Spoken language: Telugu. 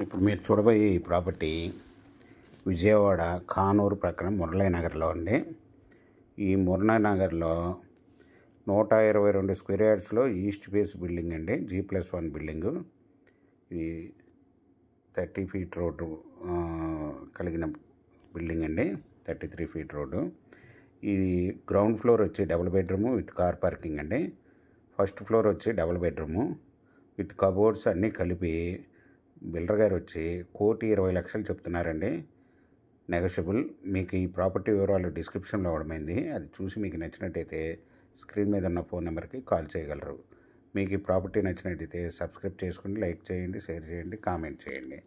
ఇప్పుడు మీరు చూడబోయే ఈ ప్రాపర్టీ విజయవాడ కానూరు ప్రక్కన మురళీనగర్లో అండి. ఈ మురళీనగర్లో 122 స్క్వేర్ యార్డ్స్లో ఈస్ట్ ఫేస్ బిల్డింగ్ అండి, G+1 బిల్డింగు. ఇది 30 ఫీట్ రోడ్డు కలిగిన బిల్డింగ్ అండి, 33 ఫీట్ రోడ్డు. ఇది గ్రౌండ్ ఫ్లోర్ వచ్చి double bedroom with car parking అండి. ఫస్ట్ ఫ్లోర్ వచ్చి డబుల్ బెడ్రూము విత్ కబోర్డ్స్ అన్నీ కలిపి బిల్డర్ గారు వచ్చి 1,20,00,000 చెప్తున్నారండి. నెగోషియబుల్. మీకు ఈ ప్రాపర్టీ వివరాలు డిస్క్రిప్షన్లో ఇవ్వడమైంది. అది చూసి మీకు నచ్చినట్టయితే స్క్రీన్ మీద ఉన్న ఫోన్ నెంబర్కి కాల్ చేయగలరు. మీకు ఈ ప్రాపర్టీ నచ్చినట్టయితే సబ్స్క్రైబ్ చేసుకోండి, లైక్ చేయండి, షేర్ చేయండి, కామెంట్ చేయండి.